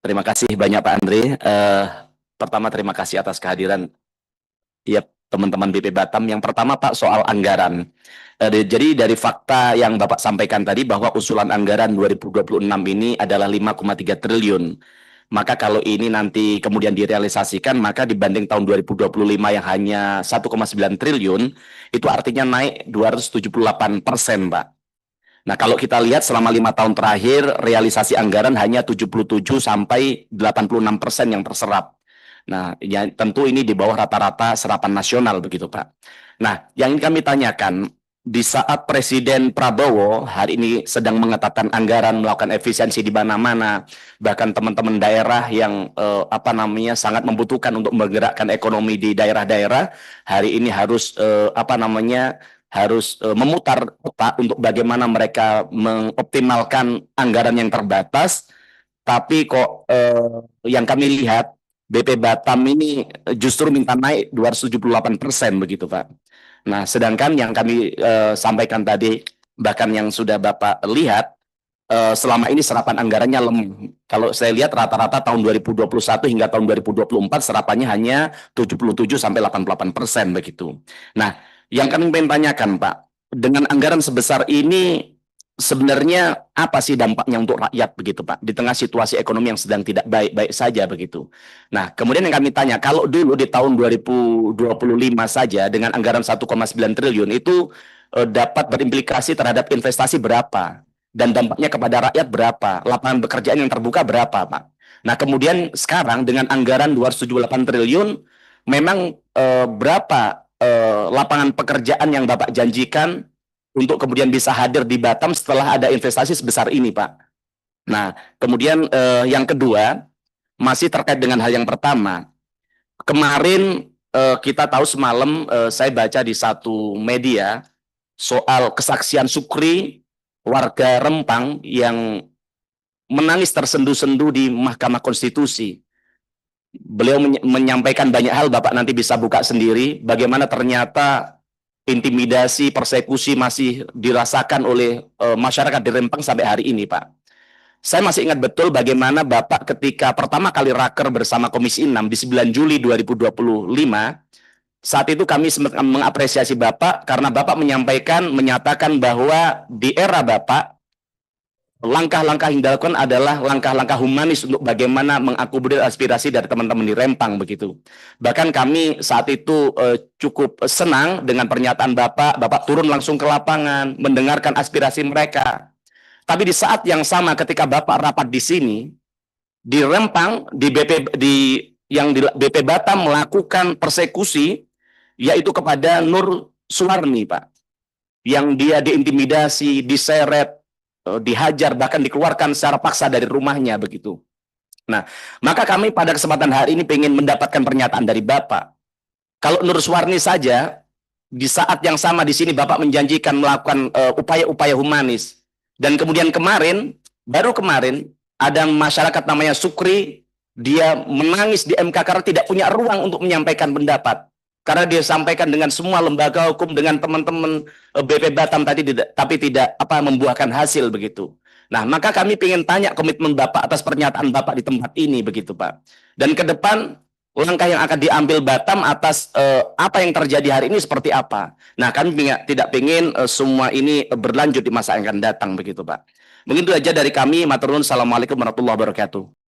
Terima kasih banyak Pak Andre. Pertama terima kasih atas kehadiran ya teman-teman BP Batam. Yang pertama Pak soal anggaran. Jadi dari fakta yang Bapak sampaikan tadi bahwa usulan anggaran 2026 ini adalah 5,3 triliun. Maka kalau ini nanti kemudian direalisasikan, maka dibanding tahun 2025 yang hanya 1,9 triliun, itu artinya naik 278%, Pak. Nah, kalau kita lihat selama 5 tahun terakhir, realisasi anggaran hanya 77 sampai 86% yang terserap. Nah, ya, tentu ini di bawah rata-rata serapan nasional begitu, Pak. Nah, yang ingin kami tanyakan, di saat Presiden Prabowo hari ini sedang mengetapkan anggaran, melakukan efisiensi di mana-mana, bahkan teman-teman daerah yang sangat membutuhkan untuk menggerakkan ekonomi di daerah-daerah, hari ini harus memutar otak untuk bagaimana mereka mengoptimalkan anggaran yang terbatas, tapi kok yang kami lihat BP Batam ini justru minta naik 278% begitu Pak. Nah, sedangkan yang kami sampaikan tadi, bahkan yang sudah Bapak lihat, selama ini serapan anggarannya lemah. Kalau saya lihat rata-rata tahun 2021 hingga tahun 2024 serapannya hanya 77 sampai 88% begitu. Nah, yang kami ingin tanyakan Pak, dengan anggaran sebesar ini sebenarnya apa sih dampaknya untuk rakyat begitu Pak, di tengah situasi ekonomi yang sedang tidak baik-baik saja begitu. Nah, kemudian yang kami tanya, kalau dulu di tahun 2025 saja dengan anggaran 1,9 triliun itu dapat berimplikasi terhadap investasi berapa? Dan dampaknya kepada rakyat berapa? Lapangan pekerjaan yang terbuka berapa, Pak? Nah, kemudian sekarang dengan anggaran 278 triliun, memang berapa lapangan pekerjaan yang Bapak janjikan untuk kemudian bisa hadir di Batam setelah ada investasi sebesar ini, Pak? Nah, kemudian yang kedua, masih terkait dengan hal yang pertama. Kemarin kita tahu semalam saya baca di satu media soal kesaksian Sukri, warga Rempang yang menangis tersendu-sendu di Mahkamah Konstitusi. Beliau menyampaikan banyak hal, Bapak nanti bisa buka sendiri, bagaimana ternyata intimidasi, persekusi masih dirasakan oleh masyarakat di Rempang sampai hari ini, Pak. Saya masih ingat betul bagaimana Bapak ketika pertama kali raker bersama Komisi 6 di 9 Juli 2025, saat itu kami mengapresiasi Bapak karena Bapak menyatakan bahwa di era Bapak, langkah-langkah yang dilakukan adalah langkah-langkah humanis untuk bagaimana mengakomodir aspirasi dari teman-teman di Rempang begitu. Bahkan kami saat itu cukup senang dengan pernyataan Bapak. Bapak turun langsung ke lapangan, mendengarkan aspirasi mereka. Tapi di saat yang sama ketika Bapak rapat di sini, di Rempang, di BP Batam melakukan persekusi, yaitu kepada Nur Suwarni, Pak. Yang dia diintimidasi, diseret, dihajar, bahkan dikeluarkan secara paksa dari rumahnya begitu. Nah, maka kami pada kesempatan hari ini ingin mendapatkan pernyataan dari Bapak. Kalau Nur Suwarni saja, di saat yang sama di sini Bapak menjanjikan melakukan upaya-upaya humanis. Dan kemudian baru kemarin, ada masyarakat namanya Sukri, dia menangis di MK karena tidak punya ruang untuk menyampaikan pendapat. Karena dia sampaikan dengan semua lembaga hukum, dengan teman-teman BP Batam tadi, tapi tidak membuahkan hasil begitu. Nah, maka kami ingin tanya komitmen Bapak atas pernyataan Bapak di tempat ini begitu, Pak. Dan ke depan, langkah yang akan diambil Batam atas apa yang terjadi hari ini seperti apa. Nah, kami tidak ingin semua ini berlanjut di masa yang akan datang begitu, Pak. Mungkin itu saja dari kami. Matur nuwun. Assalamualaikum warahmatullahi wabarakatuh.